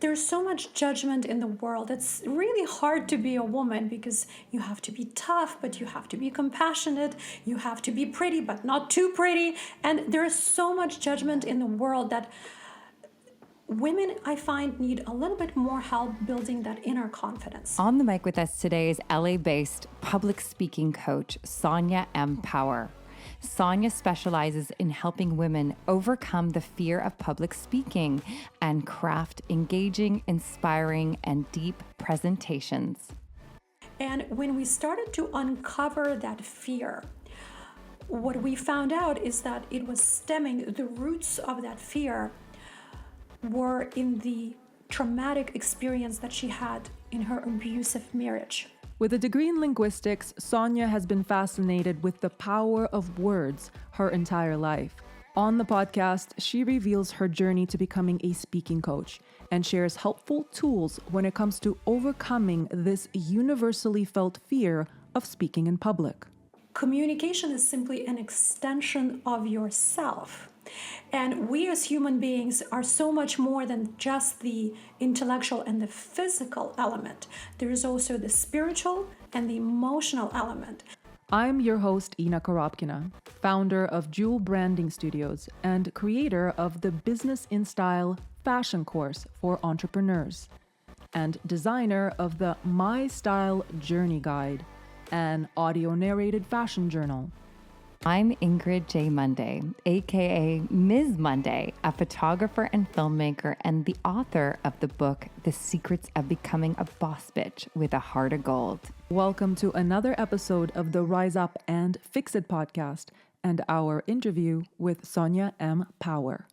There's so much judgment in the world. It's really hard to be a woman because you have to be tough, but you have to be compassionate. You have to be pretty, but not too pretty. And there is so much judgment in the world that women, I find, need a little bit more help building that inner confidence. On the mic with us today is LA-based public speaking coach Sonia M Power. Sonia specializes in helping women overcome the fear of public speaking and craft engaging, inspiring, and deep presentations. And when we started to uncover that fear, what we found out is that it was stemming, the roots of that fear were in the traumatic experience that she had in her abusive marriage. With a degree in linguistics, Sonia has been fascinated with the power of words her entire life. On the podcast, she reveals her journey to becoming a speaking coach and shares helpful tools when it comes to overcoming this universally felt fear of speaking in public. Communication is simply an extension of yourself. And we as human beings are so much more than just the intellectual and the physical element. There is also the spiritual and the emotional element. I'm your host, Ina Koropkina, founder of Jewel Branding Studios and creator of the Business in Style fashion course for entrepreneurs, and designer of the My Style Journey Guide, an audio-narrated fashion journal. I'm Ingrid J. Monday, aka Ms. Monday, a photographer and filmmaker and the author of the book, The Secrets of Becoming a Boss Bitch with a Heart of Gold. Welcome to another episode of the Rise Up and Fix It podcast and our interview with Sonia M Power.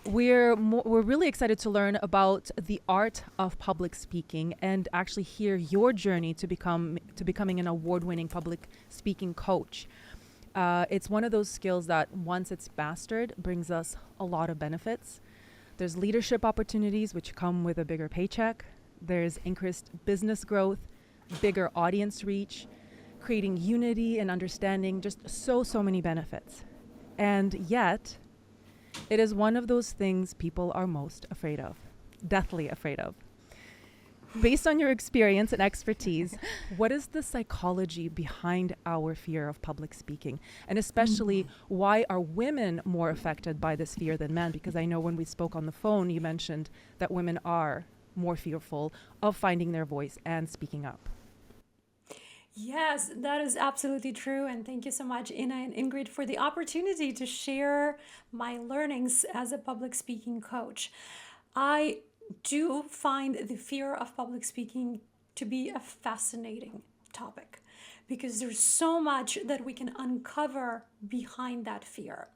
We're really excited to learn about the art of public speaking and actually hear your journey to becoming an award-winning public speaking coach. It's one of those skills that once it's mastered brings us a lot of benefits. There's leadership opportunities which come with a bigger paycheck. There's increased business growth, bigger audience reach, creating unity and understanding, just so many benefits. And yet, it is one of those things people are most afraid of, deathly afraid of. Based on your experience and expertise, what is the psychology behind our fear of public speaking? And especially, why are women more affected by this fear than men? Because I know when we spoke on the phone, you mentioned that women are more fearful of finding their voice and speaking up. Yes, that is absolutely true. And thank you so much, Ina and Ingrid, for the opportunity to share my learnings as a public speaking coach. I do find the fear of public speaking to be a fascinating topic because there's so much that we can uncover behind that fear.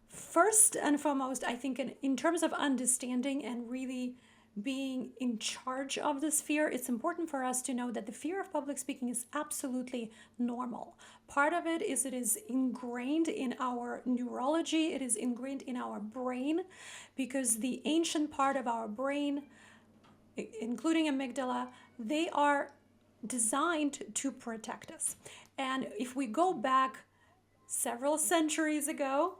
First and foremost, I think in terms of understanding and really being in charge of this fear, it's important for us to know that the fear of public speaking is absolutely normal. Part of it is ingrained in our neurology, it is ingrained in our brain, because the ancient part of our brain, including amygdala, they are designed to protect us. And if we go back several centuries ago,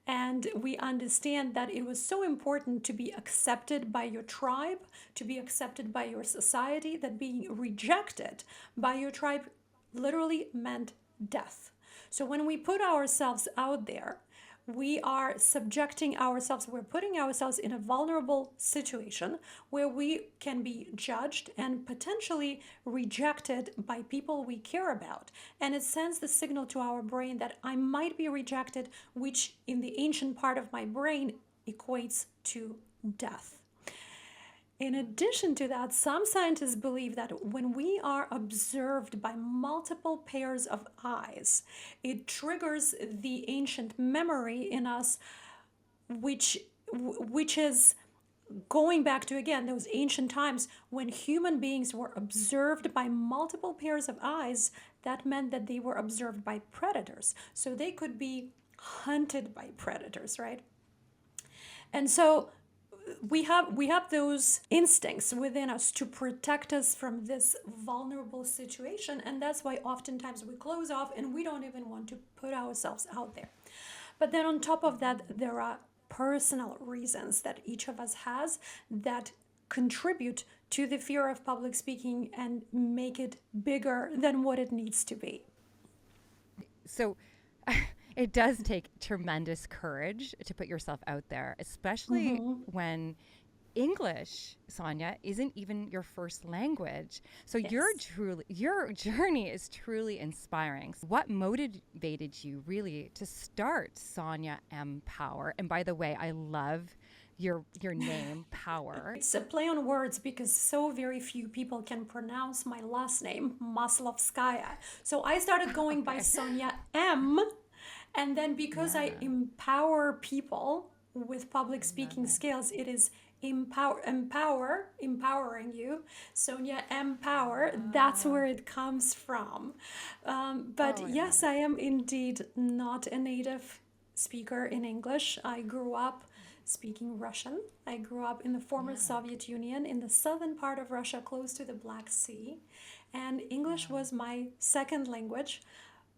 and we understand that it was so important to be accepted by your tribe, to be accepted by your society, that being rejected by your tribe literally meant death. So when we put ourselves out there, we are subjecting ourselves, we're putting ourselves in a vulnerable situation where we can be judged and potentially rejected by people we care about. And it sends the signal to our brain that I might be rejected, which in the ancient part of my brain equates to death. In addition to that, some scientists believe that when we are observed by multiple pairs of eyes, it triggers the ancient memory in us, which is going back to, again, those ancient times when human beings were observed by multiple pairs of eyes. That meant that they were observed by predators. So they could be hunted by predators, right? And so we have those instincts within us to protect us from this vulnerable situation, and that's why oftentimes we close off and we don't even want to put ourselves out there. But then on top of that, there are personal reasons that each of us has that contribute to the fear of public speaking and make it bigger than what it needs to be. So it does take tremendous courage to put yourself out there, especially when English, Sonia, isn't even your first language. So Yes. your journey is truly inspiring. What motivated you really to start Sonia M Power? And by the way, I love your name, Power. It's a play on words because so very few people can pronounce my last name, Maslovskaya. So I started going by Sonia M. And then because I empower people with public speaking skills, it is empowering you. Sonia M Power, that's where it comes from. But yes, I am indeed not a native speaker in English. I grew up speaking Russian. I grew up in the former Soviet Union in the southern part of Russia, close to the Black Sea. And English was my second language.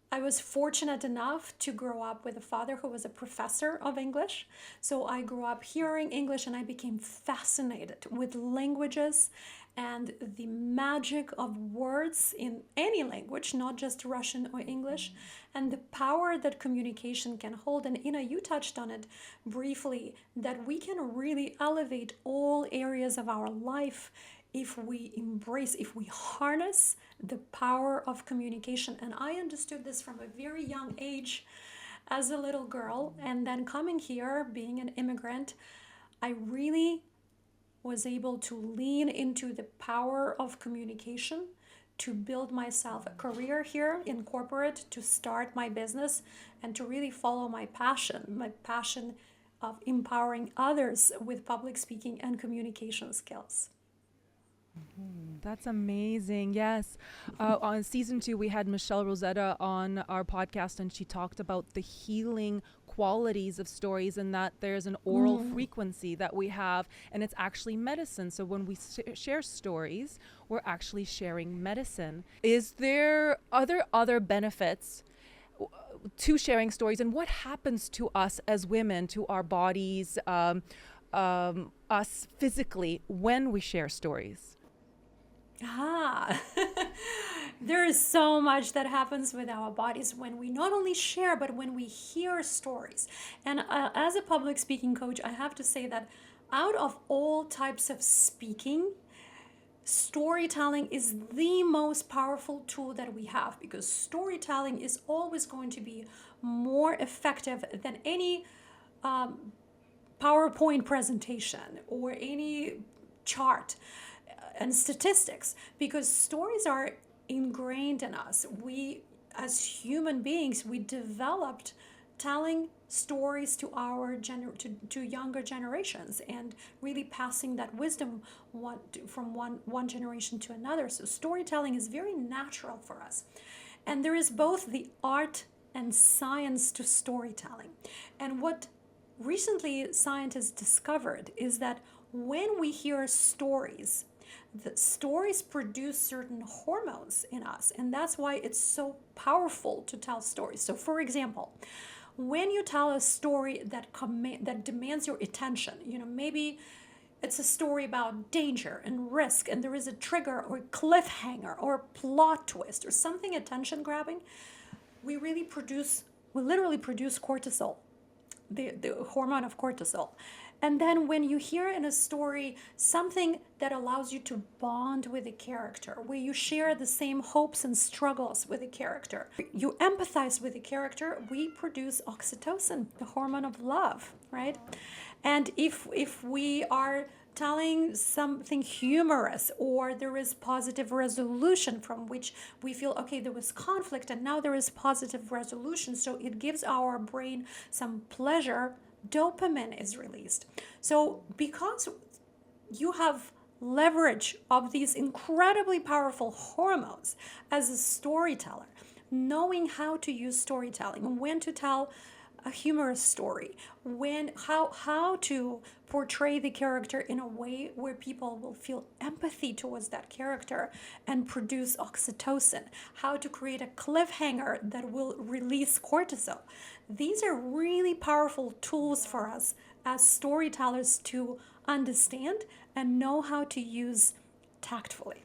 I was fortunate enough to grow up with a father who was a professor of English. So I grew up hearing English and I became fascinated with languages and the magic of words in any language, not just Russian or English, and the power that communication can hold. And Ina, you touched on it briefly, that we can really elevate all areas of our life if we embrace, if we harness the power of communication. And I understood this from a very young age as a little girl. And then coming here, being an immigrant, I really was able to lean into the power of communication to build myself a career here in corporate, to start my business, and to really follow my passion of empowering others with public speaking and communication skills. That's amazing. Yes. On season 2, we had Michelle Rosetta on our podcast, and she talked about the healing qualities of stories and that there's an oral frequency that we have, and it's actually medicine. So when we share stories, we're actually sharing medicine. Is there other benefits to sharing stories, and what happens to us as women, to our bodies, us physically when we share stories? There is so much that happens with our bodies when we not only share, but when we hear stories. And as a public speaking coach, I have to say that out of all types of speaking, storytelling is the most powerful tool that we have, because storytelling is always going to be more effective than any PowerPoint presentation or any chart and statistics, because stories are ingrained in us. We, as human beings, we developed telling stories to our to younger generations and really passing that wisdom from one generation to another. So storytelling is very natural for us, and there is both the art and science to storytelling. And what recently scientists discovered is that when we hear stories, the stories produce certain hormones in us, and that's why it's so powerful to tell stories. So for example, when you tell a story that demands your attention, maybe it's a story about danger and risk, and there is a trigger or cliffhanger or plot twist or something attention grabbing, we literally produce cortisol, the hormone of cortisol. And then when you hear in a story something that allows you to bond with a character, where you share the same hopes and struggles with a character, you empathize with a character, we produce oxytocin, the hormone of love, right? And if we are telling something humorous, or there is positive resolution from which we feel, okay, there was conflict and now there is positive resolution, so it gives our brain some pleasure, dopamine is released. So because you have leverage of these incredibly powerful hormones as a storyteller, knowing how to use storytelling, when to tell a humorous story, how to portray the character in a way where people will feel empathy towards that character and produce oxytocin, how to create a cliffhanger that will release cortisol. These are really powerful tools for us as storytellers to understand and know how to use tactfully.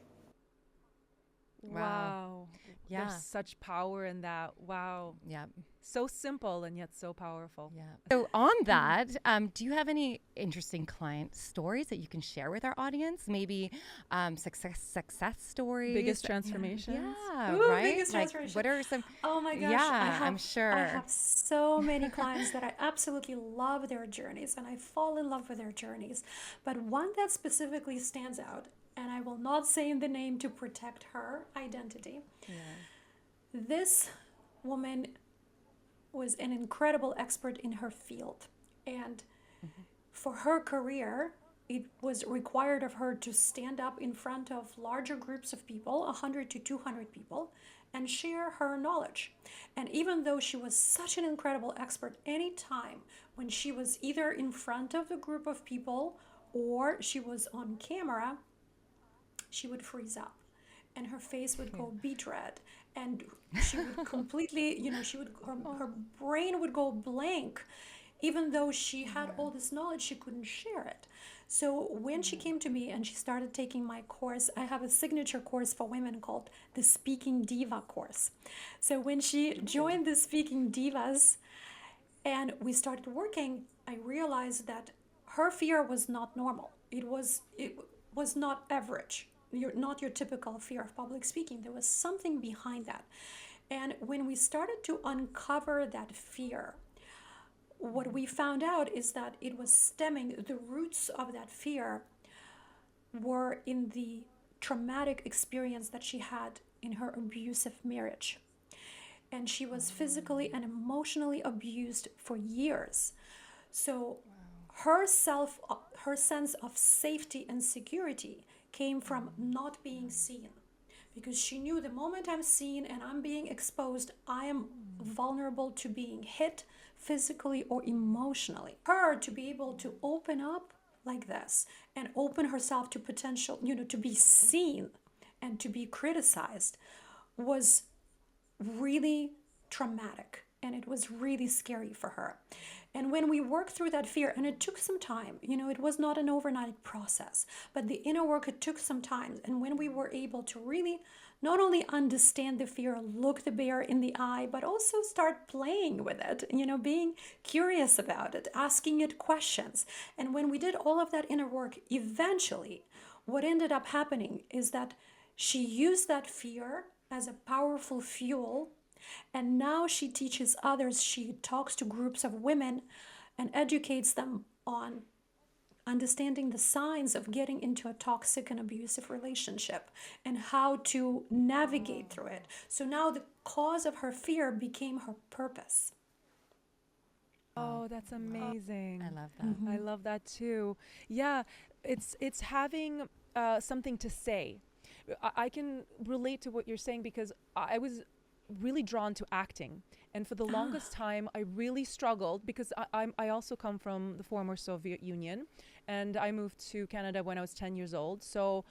Wow. Wow. Yeah. There's such power in that. Wow. Yeah. So simple and yet so powerful. Yeah. So on that, do you have any interesting client stories that you can share with our audience? Maybe success stories. Biggest transformations. Yeah. Ooh, Right. biggest Like, transformation. what are some? Oh my gosh, Yeah, I'm I sure. have so many clients that I absolutely love their journeys and I fall in love with their journeys. But one that specifically stands out, and I will not say the name to protect her identity. Yeah. This woman was an incredible expert in her field. And for her career, it was required of her to stand up in front of larger groups of people, 100 to 200 people, and share her knowledge. And even though she was such an incredible expert, anytime when she was either in front of a group of people or she was on camera, she would freeze up and her face would go beet red and she would completely, her brain would go blank. Even though she had all this knowledge, she couldn't share it. So when she came to me and she started taking my course, I have a signature course for women called the Speaking Diva course. So when she joined the Speaking Divas and we started working, I realized that her fear was not normal. It was not average. Not your typical fear of public speaking. There was something behind that. And when we started to uncover that fear, what we found out is that it was stemming, the roots of that fear were in the traumatic experience that she had in her abusive marriage. And she was physically and emotionally abused for years. So her sense of safety and security came from not being seen, because she knew the moment I'm seen and I'm being exposed, I am vulnerable to being hit physically or emotionally. Her to be able to open up like this and open herself to potential, to be seen and to be criticized was really traumatic and it was really scary for her. And when we worked through that fear, and it took some time, it was not an overnight process, but the inner work, it took some time. And when we were able to really not only understand the fear, look the bear in the eye, but also start playing with it, being curious about it, asking it questions. And when we did all of that inner work, eventually what ended up happening is that she used that fear as a powerful fuel. And now she teaches others. She talks to groups of women and educates them on understanding the signs of getting into a toxic and abusive relationship and how to navigate through it. So now the cause of her fear became her purpose. Oh, that's amazing. I love that. I love that too. Yeah, it's having something to say. I can relate to what you're saying because I was really drawn to acting, and for the longest time I really struggled because I also come from the former Soviet Union, and I moved to Canada when I was 10 years old. So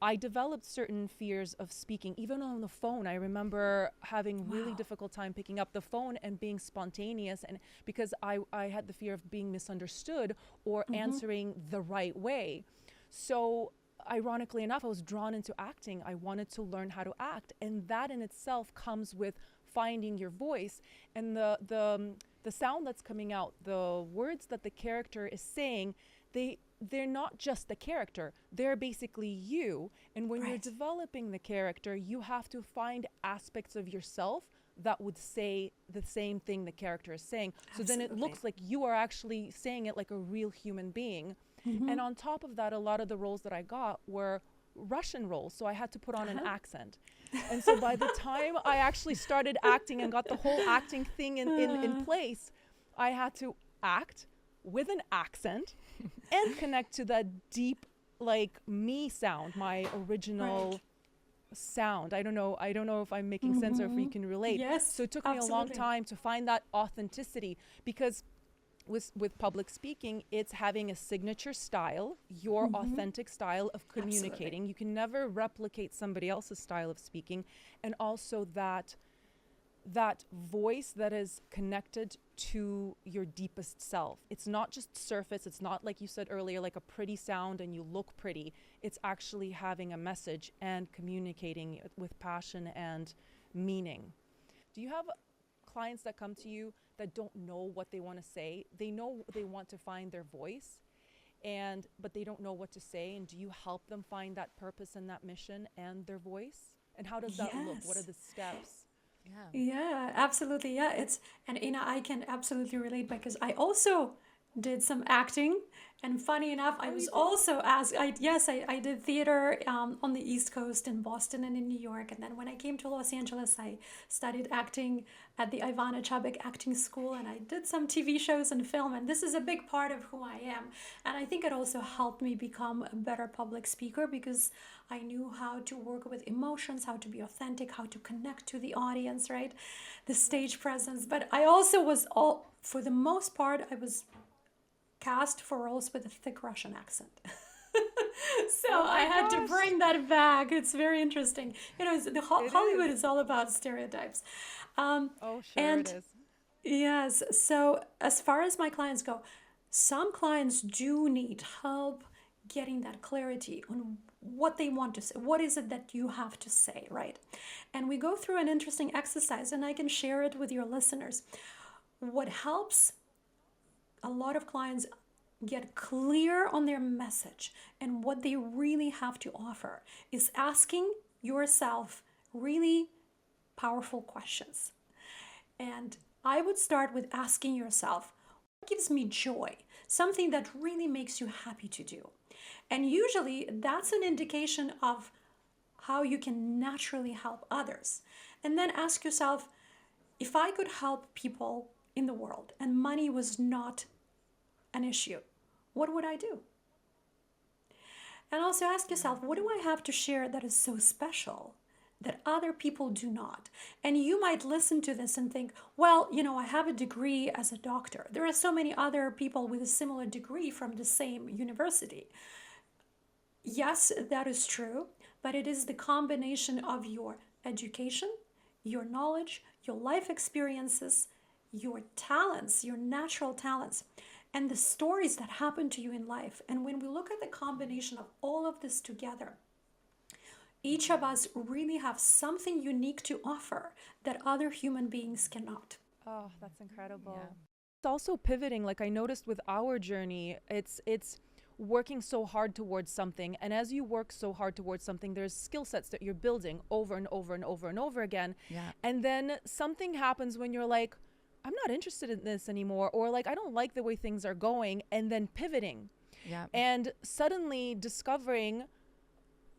I developed certain fears of speaking, even on the phone. I remember having really difficult time picking up the phone and being spontaneous, and because I had the fear of being misunderstood or answering the right way. So ironically enough, I was drawn into acting. I wanted to learn how to act, and that in itself comes with finding your voice and the sound that's coming out, the words that the character is saying. They're not just the character, they're basically you. And when you're developing the character, you have to find aspects of yourself that would say the same thing the character is saying. So then it looks like you are actually saying it like a real human being. And on top of that, a lot of the roles that I got were Russian roles, so I had to put on an accent. And so by the time I actually started acting and got the whole acting thing in place, I had to act with an accent and connect to that deep, like, me sound, my original sound. I don't know if I'm making sense or if you can relate. Yes, so it took me a long time to find that authenticity, because with public speaking, it's having a signature style, your authentic style of communicating. You can never replicate somebody else's style of speaking. And also that that voice that is connected to your deepest self. It's not just surface. It's not, like you said earlier, like a pretty sound and you look pretty. It's actually having a message and communicating it with passion and meaning. Do you have clients that come to you that don't know what they want to say? They know they want to find their voice, but they don't know what to say. And do you help them find that purpose and that mission and their voice? And how does that look? What are Yes. the steps? Yeah. Yeah, absolutely. Yeah, and I can absolutely relate because I also did some acting, and funny enough, I Oh, was you did? also asked. I did theater on the East Coast in Boston and in New York, and then when I came to Los Angeles, I studied acting at the Ivana Chubbuck Acting School, and I did some TV shows and film, and this is a big part of who I am. And I think it also helped me become a better public speaker because I knew how to work with emotions, how to be authentic, how to connect to the audience, right? The stage presence. But I also was all, for the most part, I was cast for roles with a thick Russian accent. So Oh I my had to gosh. bring that back. It's very interesting. It Hollywood is. is all about stereotypes. Um, Oh, sure it and is. yes, so as far as my clients go, some clients do need help getting that clarity on what they want to say. What is it that you have to say, right? And we go through an interesting exercise, and I can share it with your listeners. What helps a lot of clients get clear on their message and what they really have to offer is asking yourself really powerful questions. And I would start with asking yourself, what gives me joy? Something that really makes you happy to do. And usually that's an indication of how you can naturally help others. And then ask yourself, if I could help people in the world and money was not an issue, what would I do? And also ask Yeah. yourself, what do I have to share that is so special that other people do not? And you might listen to this and think, well, I have a degree as a doctor. There are so many other people with a similar degree from the same university. Yes, that is true, but it is the combination of your education, your knowledge, your life experiences, your talents, your natural talents, and the stories that happen to you in life. And when we look at the combination of all of this together, each of us really have something unique to offer that other human beings cannot. Oh, that's Yeah. incredible. It's also pivoting, like I noticed with our journey, it's working so hard towards something. And as you work so hard towards something, there's skill sets that you're building over and over and over and over again. Yeah. And then something happens when you're like, I'm not interested in this anymore, or like, I don't like the way things are going, and then pivoting Yeah. and suddenly discovering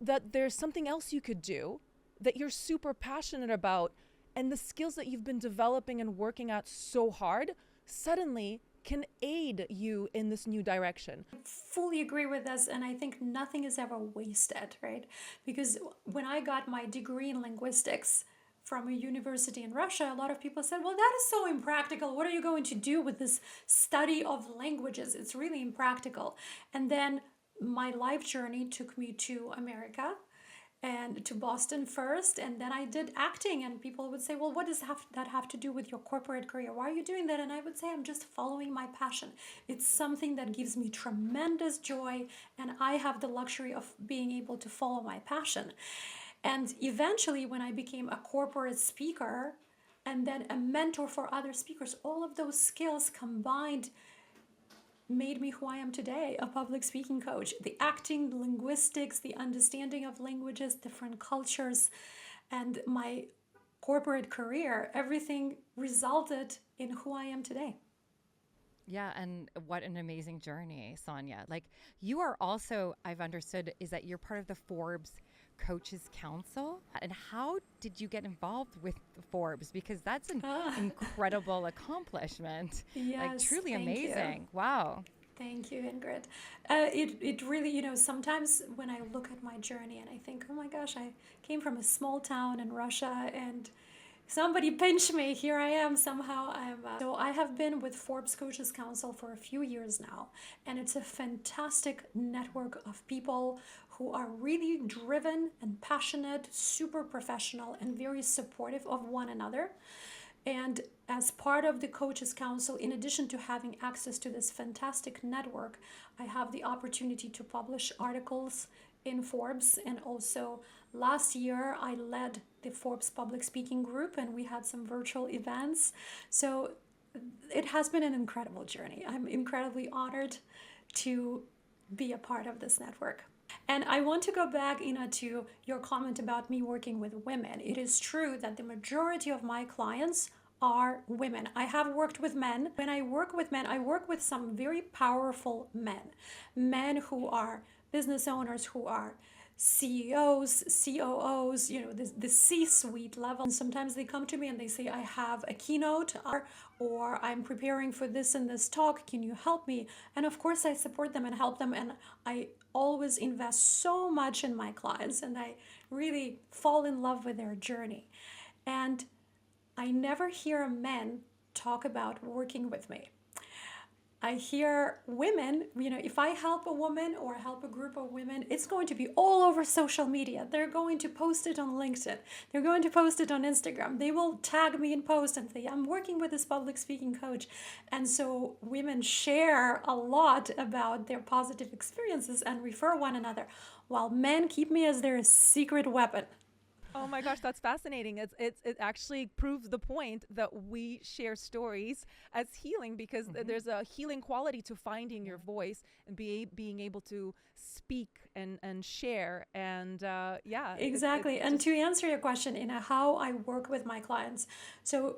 that there's something else you could do that you're super passionate about, and the skills that you've been developing and working at so hard suddenly can aid you in this new direction. Fully agree with this, and I think nothing is ever wasted, right? Because when I got my degree in linguistics from a university in Russia, a lot of people said, well, that is so impractical. What are you going to do with this study of languages? It's really impractical. And then my life journey took me to America and to Boston first, and then I did acting. And people would say, well, what does that have to do with your corporate career? Why are you doing that? And I would say, I'm just following my passion. It's something that gives me tremendous joy, and I have the luxury of being able to follow my passion. And eventually, when I became a corporate speaker and then a mentor for other speakers, all of those skills combined made me who I am today, a public speaking coach. The acting, the linguistics, the understanding of languages, different cultures, and my corporate career, everything resulted in who I am today. Yeah, and what an amazing journey, Sonia. Like you are also, I've understood, is that you're part of the Forbes Coaches Council. And how did you get involved with Forbes? Because that's an incredible accomplishment. Like Yes, truly thank you. amazing. Wow. Thank you, Ingrid. It really, sometimes when I look at my journey and I think, oh my gosh, I came from a small town in Russia and somebody pinched me. Here I am. Somehow so I have been with Forbes Coaches Council for a few years now, and it's a fantastic network of people who are really driven and passionate, super professional, and very supportive of one another. And as part of the Coaches Council, in addition to having access to this fantastic network, I have the opportunity to publish articles in Forbes. And also last year, I led the Forbes public speaking group and we had some virtual events. So it has been an incredible journey. I'm incredibly honored to be a part of this network. And I want to go back, Ina, to your comment about me working with women. It is true that the majority of my clients are women. I have worked with men. When I work with men, I work with some very powerful men who are business owners, who are CEOs, COOs, the C-suite level. And sometimes they come to me and they say, I have a keynote or I'm preparing for this and this talk. Can you help me? And of course, I support them and help them. And I always invest so much in my clients and I really fall in love with their journey. And I never hear men talk about working with me. I hear women, if I help a woman or help a group of women, it's going to be all over social media. They're going to post it on LinkedIn. They're going to post it on Instagram. They will tag me in post and say, I'm working with this public speaking coach. And so women share a lot about their positive experiences and refer one another, while men keep me as their secret weapon. Oh my gosh, that's fascinating. It actually proves the point that we share stories as healing, because there's a healing quality to finding your voice and being able to speak and share. And yeah, Exactly. And to answer your question, in how I work with my clients, so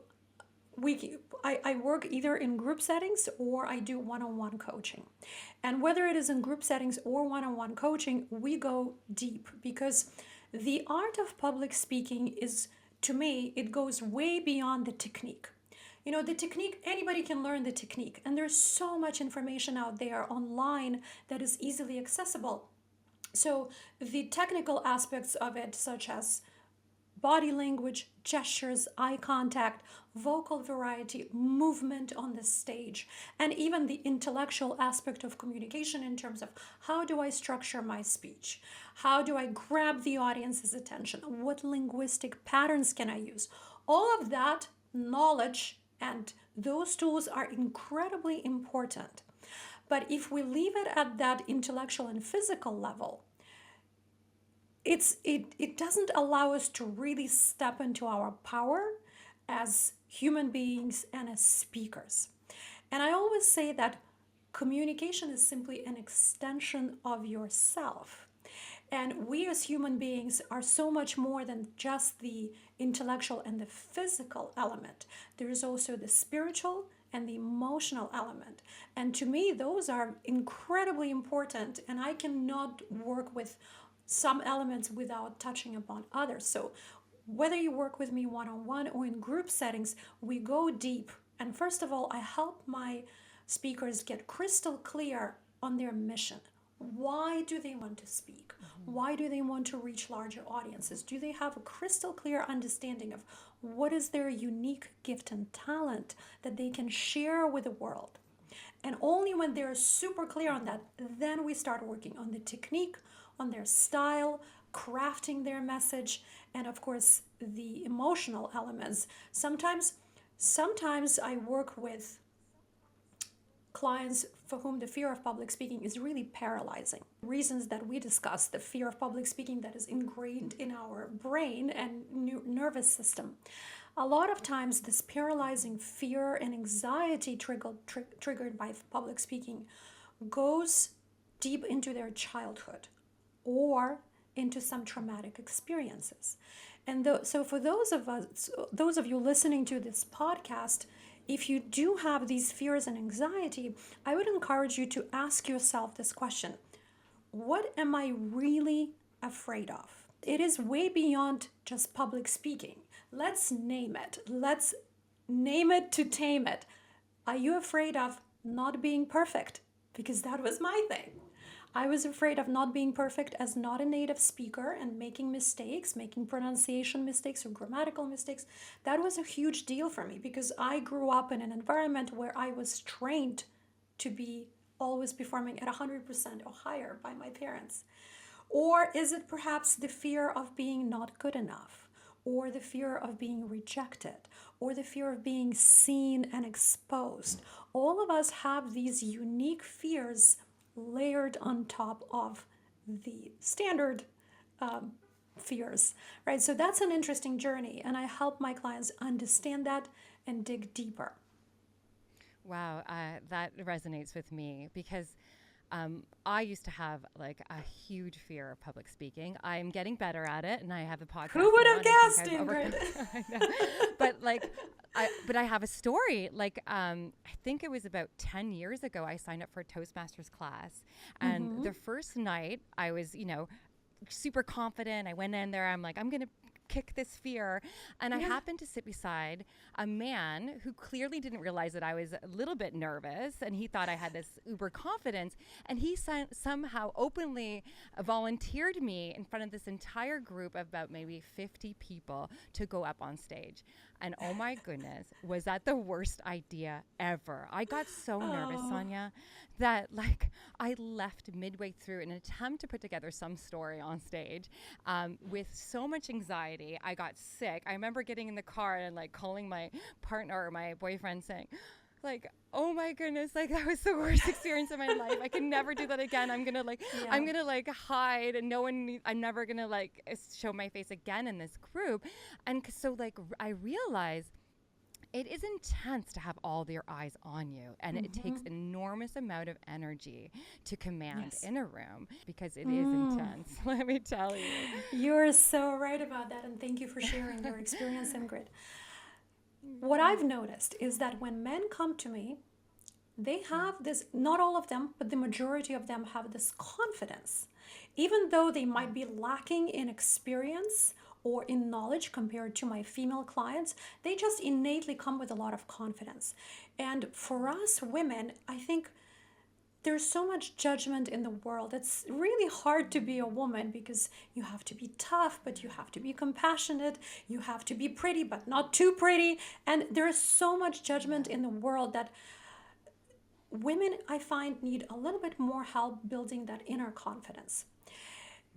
I work either in group settings or I do one-on-one coaching. And whether it is in group settings or one-on-one coaching, we go deep because the art of public speaking is, to me, it goes way beyond the technique. The technique, anybody can learn the technique, and there's so much information out there online that is easily accessible. So the technical aspects of it, such as body language, gestures, eye contact, vocal variety, movement on the stage, and even the intellectual aspect of communication in terms of how do I structure my speech? How do I grab the audience's attention? What linguistic patterns can I use? All of that knowledge and those tools are incredibly important. But if we leave it at that intellectual and physical level, it doesn't allow us to really step into our power as human beings and as speakers. And I always say that communication is simply an extension of yourself. And we as human beings are so much more than just the intellectual and the physical element. There is also the spiritual and the emotional element. And to me, those are incredibly important. And I cannot work with some elements without touching upon others. So whether you work with me one-on-one or in group settings, we go deep. And first of all, I help my speakers get crystal clear on their mission. Why do they want to speak? Why do they want to reach larger audiences? Do they have a crystal clear understanding of what is their unique gift and talent that they can share with the world? And only when they're super clear on that, then we start working on the technique, on their style, crafting their message, and of course the emotional elements. Sometimes I work with clients for whom the fear of public speaking is really paralyzing. Reasons that we discussed, the fear of public speaking that is ingrained in our brain and nervous system. A lot of times this paralyzing fear and anxiety triggered by public speaking goes deep into their childhood or into some traumatic experiences. And so for those of you listening to this podcast, if you do have these fears and anxiety, I would encourage you to ask yourself this question: what am I really afraid of? It is way beyond just public speaking. Let's name it. Let's name it to tame it. Are you afraid of not being perfect? Because that was my thing. I was afraid of not being perfect as not a native speaker and making mistakes, making pronunciation mistakes or grammatical mistakes. That was a huge deal for me because I grew up in an environment where I was trained to be always performing at 100% or higher by my parents. Or is it perhaps the fear of being not good enough? or the fear of being rejected, or the fear of being seen and exposed. All of us have these unique fears layered on top of the standard fears, right? So that's an interesting journey, and I help my clients understand that and dig deeper. Wow, that resonates with me because I used to have like a huge fear of public speaking. I'm getting better at it, and I have a Who podcast would now, have and I think guessed, I've overcome. Ingrid? I know, but like, I have a story. Like, I think it was about 10 years ago. I signed up for a Toastmasters class, and the first night I was, super confident. I went in there. I'm like, I'm gonna kick this fear. And I Yeah. happened to sit beside a man who clearly didn't realize that I was a little bit nervous, and he thought I had this uber confidence. And he somehow openly volunteered me in front of this entire group of about maybe 50 people to go up on stage. And oh my goodness, was that the worst idea ever? I got so nervous, Sonia, that like I left midway through in an attempt to put together some story on stage with so much anxiety. I got sick. I remember getting in the car and like calling my partner or my boyfriend saying, like, oh my goodness, like that was the worst experience of my life. I can never do that again. I'm gonna hide, and I'm never gonna like show my face again in this group. And so like I realized it is intense to have all their eyes on you, and it takes an enormous amount of energy to command Yes. in a room because it is intense. Let me tell you. You're so right about that, and thank you for sharing your experience, Ingrid. What I've noticed is that when men come to me, they have this, not all of them, but the majority of them have this confidence. Even though they might be lacking in experience or in knowledge compared to my female clients, they just innately come with a lot of confidence. And for us women, I think there's so much judgment in the world. It's really hard to be a woman because you have to be tough, but you have to be compassionate. You have to be pretty, but not too pretty. And there's so much judgment in the world that women, I find, need a little bit more help building that inner confidence.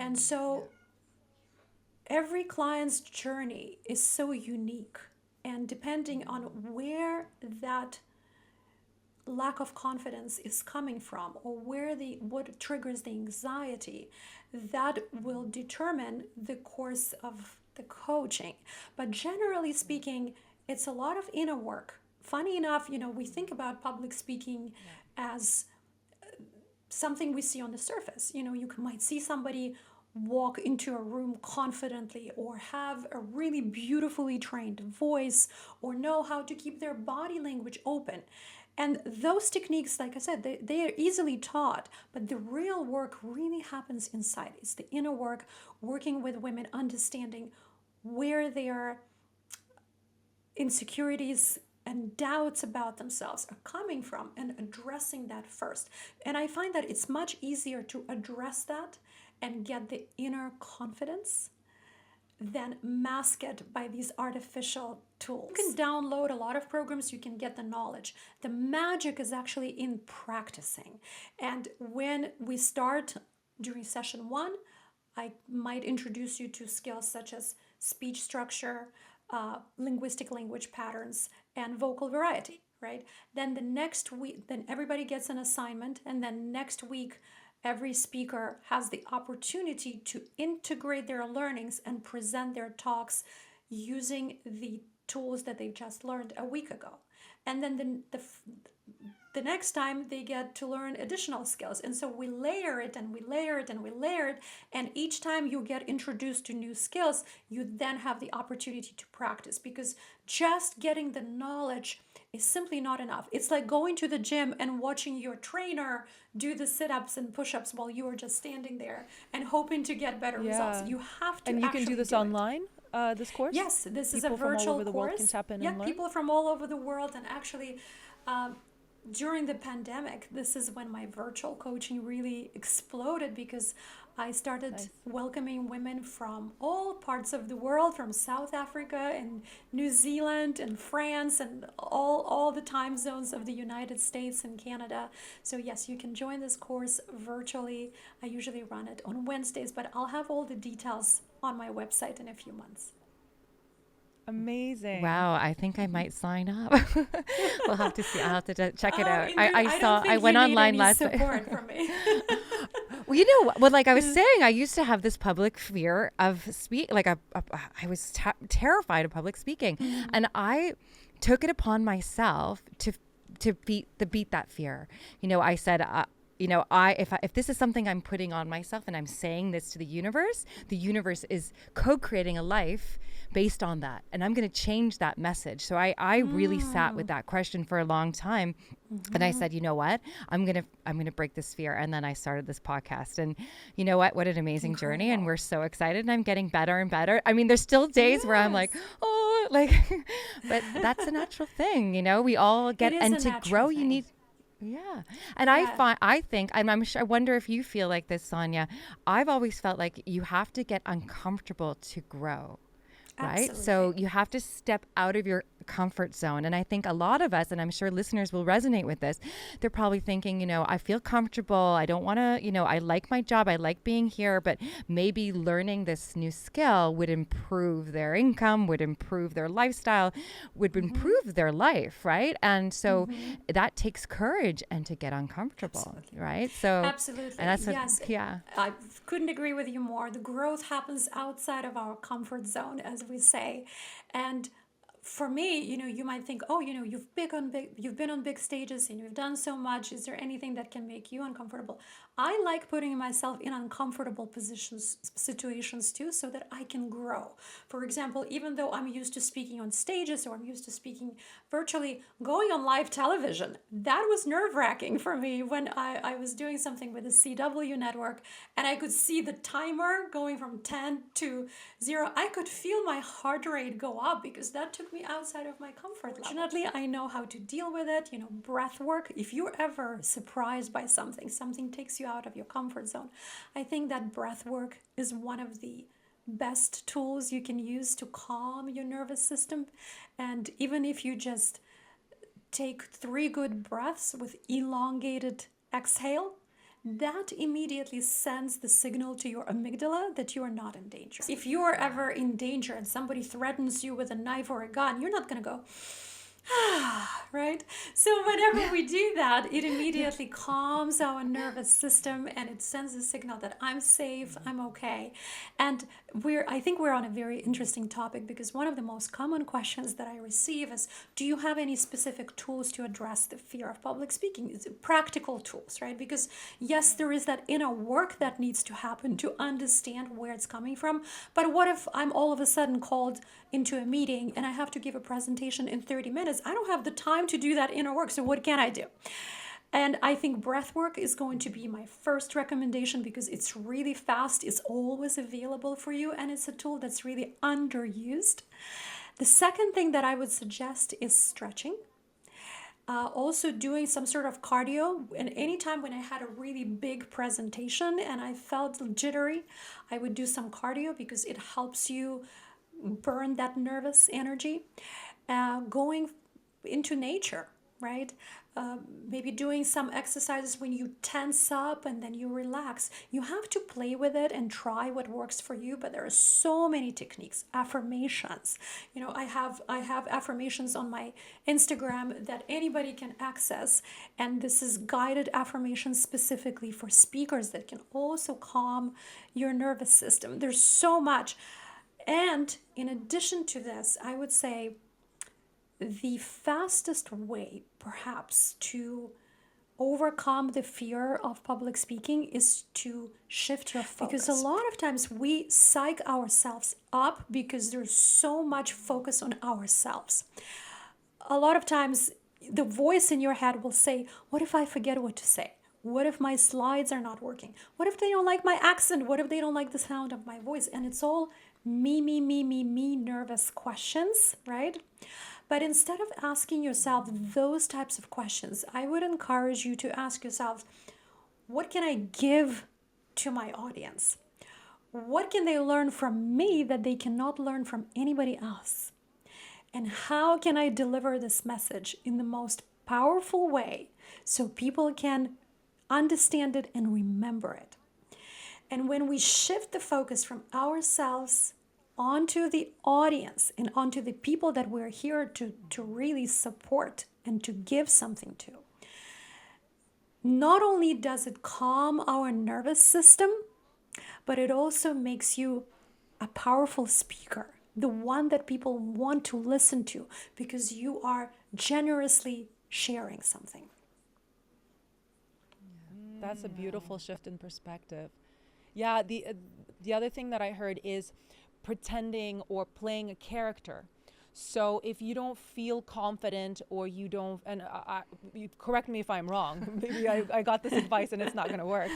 And so every client's journey is so unique. And depending on where that lack of confidence is coming from, or what triggers the anxiety, that will determine the course of the coaching. But generally speaking, it's a lot of inner work. Funny enough, we think about public speaking as something we see on the surface. You might see somebody walk into a room confidently, or have a really beautifully trained voice, or know how to keep their body language open. And those techniques, like I said, they are easily taught, but the real work really happens inside. It's the inner work, working with women, understanding where their insecurities and doubts about themselves are coming from, and addressing that first. And I find that it's much easier to address that and get the inner confidence than mask it by these artificial tools. You can download a lot of programs, you can get the knowledge. The magic is actually in practicing. And when we start during session 1, I might introduce you to skills such as speech structure, linguistic language patterns, and vocal variety, right? Then the next week, then everybody gets an assignment, and then next week, every speaker has the opportunity to integrate their learnings and present their talks using the tools that they've just learned a week ago. And then the next time they get to learn additional skills. And so we layer it and we layer it and we layer it. And each time you get introduced to new skills, you then have the opportunity to practice, because just getting the knowledge is simply not enough. It's like going to the gym and watching your trainer do the sit-ups and push-ups while you are just standing there and hoping to get better results. You have to. And you can do this online, this course? Yes, this is a People from virtual all over the course. world can tap in Yeah, and learn? people from all over the world. And actually, during the pandemic, this is when my virtual coaching really exploded, because I started welcoming women from all parts of the world, from South Africa and New Zealand and France and all the time zones of the United States and Canada. So yes, you can join this course virtually. I usually run it on Wednesdays, but I'll have all the details on my website in a few months. Amazing. Wow, I think I might sign up. We'll have to see. I'll have to check it out. Ingrid, I don't I think you went need online any last night. support from me. Well, well, like I was saying, I used to have this public fear of I was terrified of public speaking, and I took it upon myself to beat that fear. I said, if this is something I'm putting on myself and I'm saying this to the universe is co-creating a life based on that, and I'm going to change that message. So I really sat with that question for a long time, and I said, you know what, I'm gonna break this fear, and then I started this podcast, and you know what an amazing journey, and we're so excited, and I'm getting better and better. I mean, there's still days where I'm like, oh, like, but that's a natural thing, we all get, It is and a to natural grow, you thing. need. Yeah. And Yeah. I think, and I'm sure, I wonder if you feel like this, Sonia. I've always felt like you have to get uncomfortable to grow. Right? So Absolutely. you have to step out of your comfort zone. And I think a lot of us, and I'm sure listeners will resonate with this, they're probably thinking, I feel comfortable. I don't want to, I like my job. I like being here, but maybe learning this new skill would improve their income, would improve their lifestyle, would improve their life. Right. And so that takes courage and to get uncomfortable. Absolutely. Right. So, Absolutely. and that's Yes. yeah. I couldn't agree with you more. The growth happens outside of our comfort zone, as we say. And for me, you might think, oh, you've been on big stages and you've done so much. Is there anything that can make you uncomfortable? I like putting myself in uncomfortable positions, situations too, so that I can grow. For example, even though I'm used to speaking on stages or I'm used to speaking virtually, going on live television, that was nerve-wracking for me when I was doing something with the CW network and I could see the timer going from 10 to 0. I could feel my heart rate go up because that took me outside of my comfort level. Fortunately, I know how to deal with it. Breath work. If you're ever surprised by something takes you out of your comfort zone. I think that breath work is one of the best tools you can use to calm your nervous system. And even if you just take 3 good breaths with elongated exhale, that immediately sends the signal to your amygdala that you are not in danger. If you are ever in danger and somebody threatens you with a knife or a gun, you're not going to go, right? So whenever we do that, it immediately calms our nervous system and it sends a signal that I'm safe, I'm okay. And I think we're on a very interesting topic because one of the most common questions that I receive is, do you have any specific tools to address the fear of public speaking? It's practical tools, right? Because yes, there is that inner work that needs to happen to understand where it's coming from. But what if I'm all of a sudden called into a meeting and I have to give a presentation in 30 minutes? I don't have the time to do that inner work. So what can I do? And I think breath work is going to be my first recommendation because it's really fast, it's always available for you, and it's a tool that's really underused. The second thing that I would suggest is stretching. Also doing some sort of cardio. And anytime when I had a really big presentation and I felt jittery, I would do some cardio because it helps you burn that nervous energy. Going into nature, right? Maybe doing some exercises when you tense up and then you relax. You have to play with it and try what works for you, but there are so many techniques. Affirmations. I have affirmations on my Instagram that anybody can access, and this is guided affirmations specifically for speakers that can also calm your nervous system. There's so much. And in addition to this, I would say the fastest way, perhaps, to overcome the fear of public speaking is to shift your focus. Because a lot of times we psych ourselves up because there's so much focus on ourselves. A lot of times the voice in your head will say, what if I forget what to say? What if my slides are not working? What if they don't like my accent? What if they don't like the sound of my voice? And it's all me, nervous questions, right? But instead of asking yourself those types of questions, I would encourage you to ask yourself, what can I give to my audience? What can they learn from me that they cannot learn from anybody else? And how can I deliver this message in the most powerful way so people can understand it and remember it? And when we shift the focus from ourselves onto the audience and onto the people that we're here to really support and to give something to, not only does it calm our nervous system, but it also makes you a powerful speaker, the one that people want to listen to because you are generously sharing something. That's a beautiful shift in perspective. Yeah, the other thing that I heard is pretending or playing a character. So if you don't feel confident or you don't, and you correct me if I'm wrong, maybe I got this advice and it's not going to work.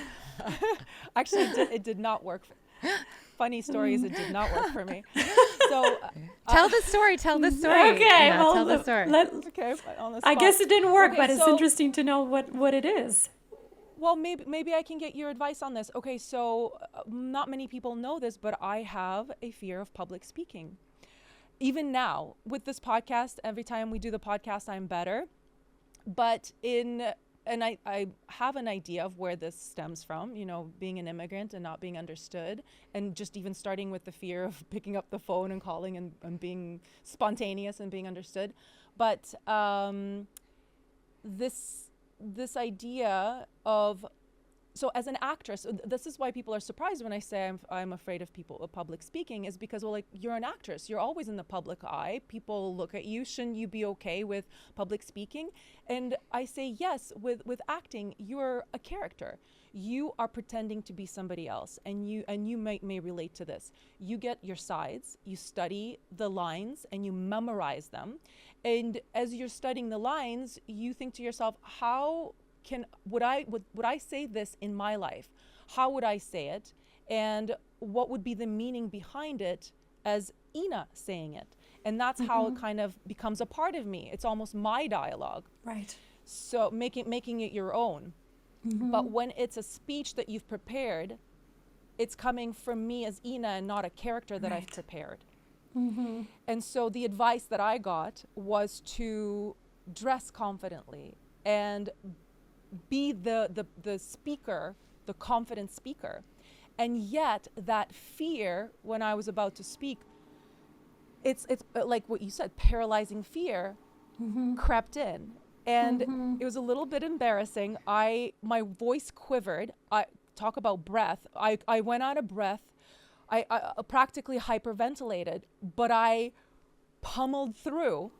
Actually, it did not work. Funny stories, it did not work for me. So Tell the story. Okay, Ina, well, tell the story. okay, on the I spot. guess it didn't work, Okay, but it's so- interesting to know what it is. Well, maybe I can get your advice on this. Okay, so not many people know this, but I have a fear of public speaking. Even now, with this podcast, every time we do the podcast, I'm better. But I have an idea of where this stems from, being an immigrant and not being understood, and just even starting with the fear of picking up the phone and calling and being spontaneous and being understood. But this idea of, so as an actress, this is why people are surprised when I say I'm afraid of public speaking, is because, well, like, you're an actress, you're always in the public eye, people look at you, shouldn't you be okay with public speaking? And I say yes, with acting, you're a character. You are pretending to be somebody else, and you may relate to this. You get your sides, you study the lines, and you memorize them. And as you're studying the lines, you think to yourself, how would I say this in my life? How would I say it? And what would be the meaning behind it as Ina saying it? And that's how it kind of becomes a part of me. It's almost my dialogue. Right. So making it your own. But when it's a speech that you've prepared, it's coming from me as Ina and not a character that I've prepared. And so the advice that I got was to dress confidently and be the speaker, the confident speaker. And yet that fear when I was about to speak, it's like what you said, paralyzing fear crept in. And it was a little bit embarrassing. My voice quivered. I talk about breath. I went out of breath. I practically hyperventilated, but I pummeled through.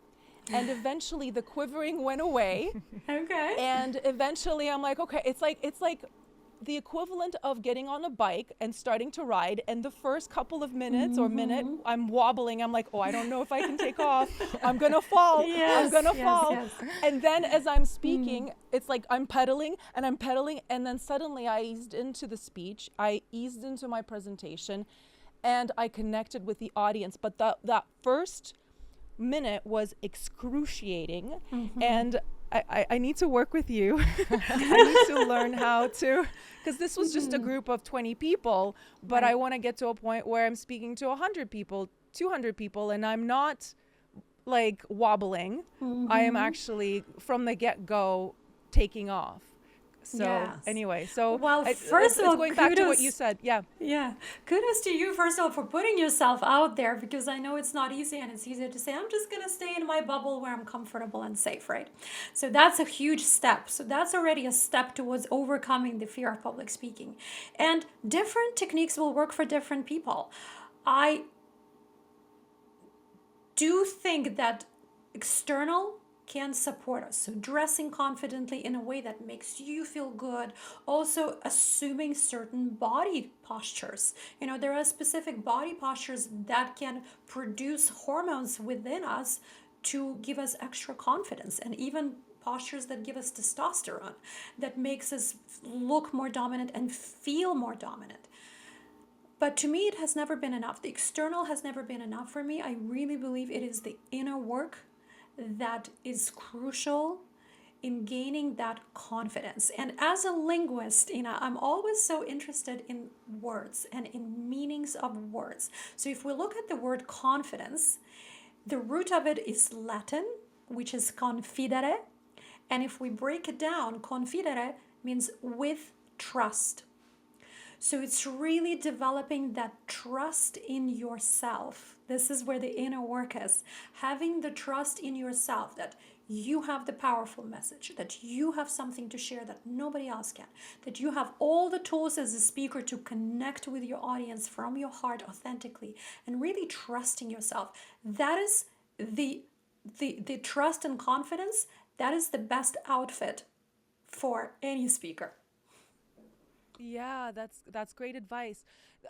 And eventually the quivering went away. Okay. And eventually I'm like, okay, it's like the equivalent of getting on a bike and starting to ride. And the first couple of minutes or minute, I'm wobbling. I'm like, oh, I don't know if I can take off. I'm going to fall. I'm going to fall. Yes. And then as I'm speaking, it's like I'm pedaling. And then suddenly I eased into the speech. I eased into my presentation and I connected with the audience. But that first minute was excruciating. And I need to work with you. I need to learn how to, because this was just a group of 20 people, but I want to get to a point where I'm speaking to 100 people, 200 people, and I'm not like wobbling. I am actually from the get-go taking off. So anyway, well, first of all, going back to what you said. Yeah. Kudos to you, first of all, for putting yourself out there, because I know it's not easy, and it's easier to say, I'm just going to stay in my bubble where I'm comfortable and safe, right? So that's a huge step. So that's already a step towards overcoming the fear of public speaking. And different techniques will work for different people. I do think that external can support us. So dressing confidently in a way that makes you feel good. Also assuming certain body postures. There are specific body postures that can produce hormones within us to give us extra confidence, and even postures that give us testosterone that makes us look more dominant and feel more dominant. But to me, it has never been enough. The external has never been enough for me. I really believe it is the inner work that is crucial in gaining that confidence. And as a linguist, I'm always so interested in words and in meanings of words. So if we look at the word confidence, the root of it is Latin, which is confidere. And if we break it down, confidere means with trust. So it's really developing that trust in yourself. This is where the inner work is. Having the trust in yourself that you have the powerful message, that you have something to share that nobody else can, that you have all the tools as a speaker to connect with your audience from your heart authentically, and really trusting yourself. That is the trust and confidence. That is the best outfit for any speaker. Yeah, that's great advice.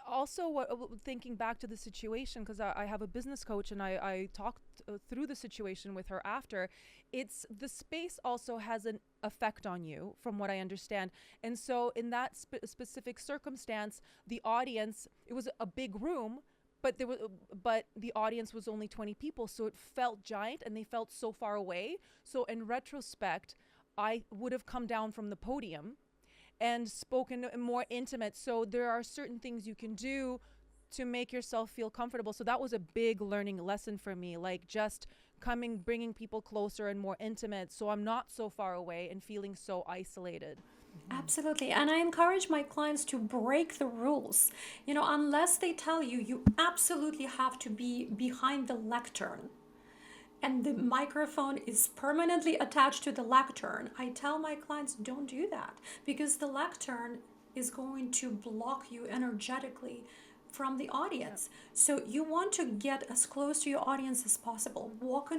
Also, thinking back to the situation, because I have a business coach and I talked through the situation with her after. It's the space also has an effect on you, from what I understand. And so, in that specific circumstance, the audience, it was a big room, but the audience was only 20 people, so it felt giant and they felt so far away. So in retrospect, I would have come down from the podium and spoken more intimate. So there are certain things you can do to make yourself feel comfortable. So that was a big learning lesson for me, like just bringing people closer and more intimate, so I'm not so far away and feeling so isolated. Absolutely. And I encourage my clients to break the rules. Unless they tell you, you absolutely have to be behind the lectern and the microphone is permanently attached to the lectern, I tell my clients, don't do that, because the lectern is going to block you energetically from the audience. So you want to get as close to your audience as possible. Walk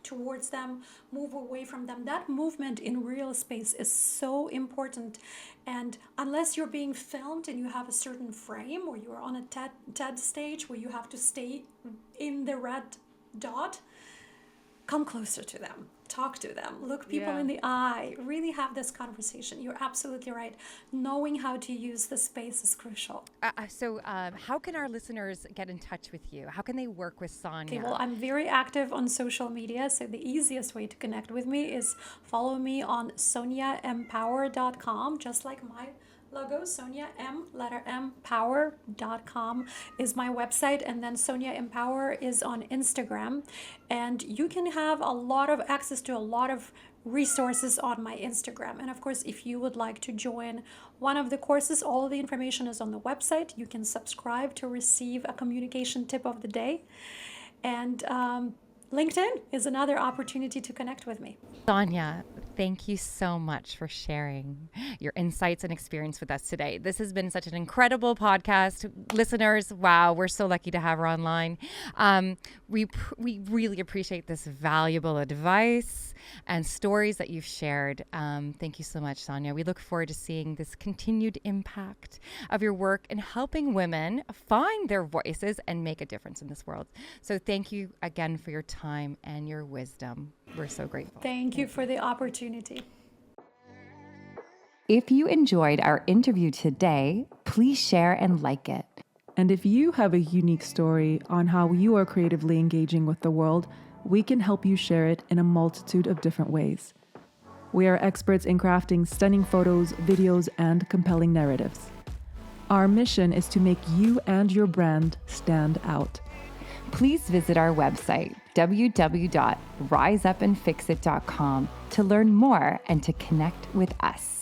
towards them, move away from them. That movement in real space is so important. And unless you're being filmed and you have a certain frame, or you're on a TED stage where you have to stay in the red dot, come closer to them, talk to them, look people in the eye, really have this conversation. You're absolutely right. Knowing how to use the space is crucial. So how can our listeners get in touch with you? How can they work with Sonia? Okay, well, I'm very active on social media, so the easiest way to connect with me is follow me on soniampower.com, just like my logo. Sonia M, letter M, power.com is my website, and then Sonia M Power is on Instagram. And you can have a lot of access to a lot of resources on my Instagram. And of course, if you would like to join one of the courses, all of the information is on the website. You can subscribe to receive a communication tip of the day. And LinkedIn is another opportunity to connect with me. Sonia, thank you so much for sharing your insights and experience with us today. This has been such an incredible podcast. Listeners, wow, we're so lucky to have her online. We really appreciate this valuable advice and stories that you've shared. Thank you so much, Sonia. We look forward to seeing this continued impact of your work in helping women find their voices and make a difference in this world. So thank you again for your time and your wisdom. We're so grateful. Thank you for the opportunity. If you enjoyed our interview today, please share and like it. And if you have a unique story on how you are creatively engaging with the world, we can help you share it in a multitude of different ways. We are experts in crafting stunning photos, videos, and compelling narratives. Our mission is to make you and your brand stand out. Please visit our website, www.riseupandfixit.com, to learn more and to connect with us.